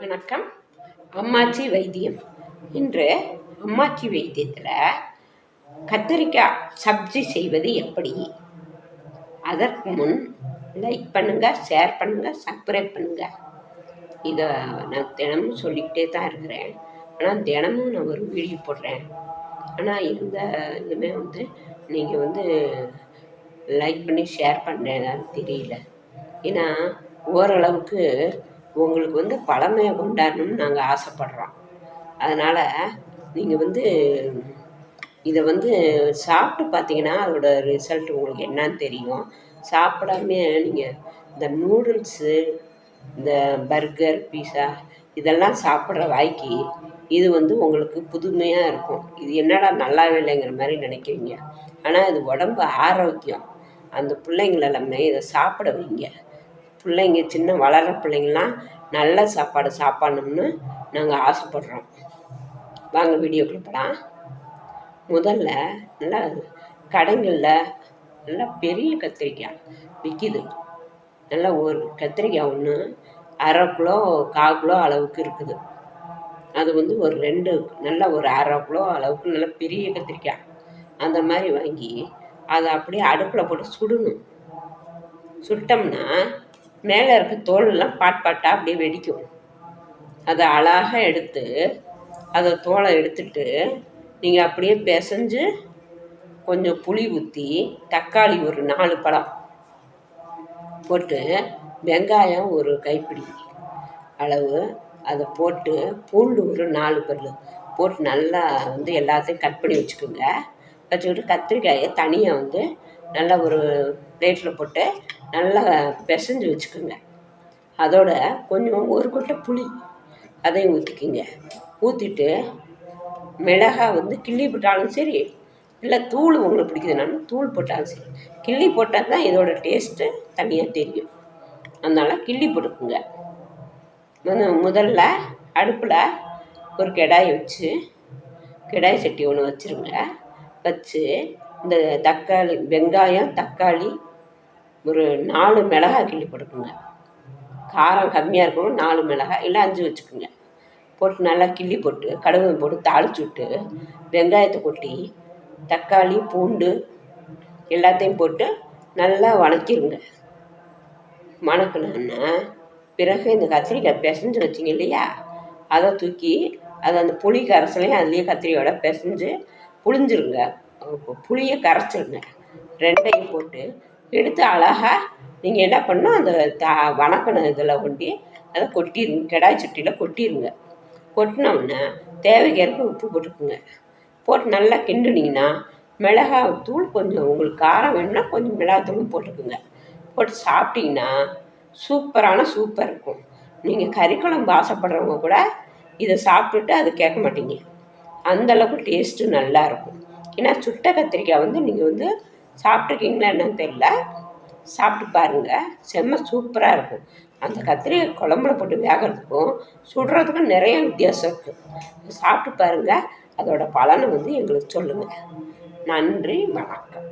வணக்கம். அம்மாச்சி வைத்தியம். இன்று அம்மாச்சி வைத்தியத்தில் கத்திரிக்காய் சப்ஜி செய்வது எப்படி? அதற்கு முன் லைக் பண்ணுங்கள், ஷேர் பண்ணுங்கள், சப்ஸ்கிரைப் பண்ணுங்கள். இதை நான் தினமும் சொல்லிக்கிட்டே தான் இருக்கிறேன். ஆனால் தினமும் நான் ஒரு வீடியோ போடுறேன். ஆனால் இந்த இதுவுமே நீங்கள் லைக் பண்ணி ஷேர் பண்ணுறேன்னு தெரியல. ஏன்னா ஓரளவுக்கு உங்களுக்கு பழமையை கொண்டாடணும்னு நாங்கள் ஆசைப்படுறோம். அதனால் நீங்கள் இதை சாப்பிட்டு பார்த்தீங்கன்னா அதோட ரிசல்ட் உங்களுக்கு என்னன்னு தெரியும். சாப்பிடாம நீங்கள் இந்த நூடுல்ஸு, இந்த பர்கர், பீஸா இதெல்லாம் சாப்பிட்ற வாய்க்கு இது உங்களுக்கு புதுமையாக இருக்கும். இது என்னடா நல்லாவே இல்லைங்கிற மாதிரி நினைக்கிறீங்க. ஆனால் இது உடம்பு ஆரோக்கியம். அந்த பிள்ளைங்களெல்லாமே இதை சாப்பிட வைங்க. பிள்ளைங்க சின்ன வளர்கிற பிள்ளைங்களாம் நல்ல சாப்பாடு சாப்பிடணும்னு நாங்கள் ஆசைப்படுறோம். வாங்க வீடியோக்குள்ள போகலாம். முதல்ல நல்லா கடைகளில் நல்லா பெரிய கத்திரிக்காய் விற்கிது. நல்லா ஒரு கத்திரிக்காய் ஒன்று அரை கிலோ 1/4 கிலோ அளவுக்கு இருக்குது. அது ஒரு 2 நல்லா ஒரு அரை கிலோ அளவுக்கு நல்லா பெரிய கத்திரிக்காய் அந்த மாதிரி வாங்கி அதை அப்படியே அடுப்பில் போட்டு சுடணும். சுட்டோம்னா மேலே இருக்க தோலெல்லாம் பாட்டாக அப்படியே வெடிக்கும். அதை அழகாக எடுத்து அதை தோலை எடுத்துட்டு நீங்கள் அப்படியே பிசைஞ்சு கொஞ்சம் புளி ஊற்றி, தக்காளி ஒரு 4 பழம் போட்டு, வெங்காயம் ஒரு கைப்பிடி அளவு அதை போட்டு, பூண்டு ஒரு 4 பல் போட்டு நல்லா எல்லாத்தையும் கட் பண்ணி வச்சுக்கோங்க. வச்சுக்கிட்டு கத்திரிக்காயை தனியாக நல்லா ஒரு பிளேட்டில் போட்டு நல்லா பிசைஞ்சு வச்சுக்கோங்க. அதோட கொஞ்சம் ஒரு கொட்டை புளி அதையும் ஊற்றிக்கிங்க. ஊற்றிட்டு மிளகாய் கிள்ளி போட்டாலும் சரி, இல்லை தூள் உங்களுக்கு பிடிக்குதுனாலும் தூள் போட்டாலும் சரி. கிள்ளி போட்டால் தான் இதோட டேஸ்ட்டு தனியாக தெரியும். அதனால் கிள்ளி போட்டுக்குங்க. முதல்ல அடுப்பில் ஒரு கடாயை வச்சு, கடாய் சட்டி ஒன்று வச்சுருங்க. வச்சு இந்த தக்காளி, வெங்காயம், தக்காளி ஒரு 4 மிளகாய் கிள்ளி போட்டுக்குங்க. காரம் கம்மியாக இருக்கணும். 4 மிளகாய் இல்லை 5 வச்சுக்கோங்க. போட்டு நல்லா கிள்ளி போட்டு கடுகு போட்டு தாளிச்சு விட்டு வெங்காயத்தை கொட்டி தக்காளி, பூண்டு எல்லாத்தையும் போட்டு நல்லா வணக்கிடுங்க. வணக்கினோன்னா பிறகு இந்த கத்திரிக்காய் பிசைஞ்சு வச்சிங்க இல்லையா, அதை தூக்கி அதை அந்த புளி கரைசலையும் அதுலேயே கத்திரிக்காயோட பிசைஞ்சு புளிஞ்சிருங்க. புளியை கரைச்சிருங்க. ரெண்டையும் போட்டு எடுத்து அழகாக நீங்கள் என்ன பண்ணணும், அந்த வணக்கின இதில் கொண்டு அதை கொட்டிடுங்க. கடாய் சட்டியில் கொட்டிடுங்க. கொட்டினோம்னா தேவைக்கேற்ப உப்பு போட்டுக்குங்க. போட்டு நல்லா கிண்டுனீங்கன்னா மிளகாய் தூள் கொஞ்சம் உங்களுக்கு காரம் வேணும்னா கொஞ்சம் மிளகாத்தூளும் போட்டுக்குங்க. போட்டு சாப்பிட்டிங்கன்னா சூப்பர் இருக்கும். நீங்கள் கறி குழம்பு ஆசைப்படுறவங்க கூட இதை சாப்பிட்டுட்டு அது கேட்க மாட்டீங்க. அந்தளவுக்கு டேஸ்ட்டு நல்லாயிருக்கும். ஏன்னா சுட்ட கத்திரிக்காய் நீங்கள் சாப்பிட்ருக்கீங்களா என்னன்னு தெரியல, சாப்பிட்டு பாருங்கள். செம்ம சூப்பராக இருக்கும். அந்த கத்திரிக்காய் குழம்புல போட்டு வேகிறதுக்கும் சுடுறதுக்கும் நிறைய வித்தியாசம் இருக்குது. சாப்பிட்டு பாருங்கள். அதோட பலனை எங்களுக்கு சொல்லுங்கள். நன்றி, வணக்கம்.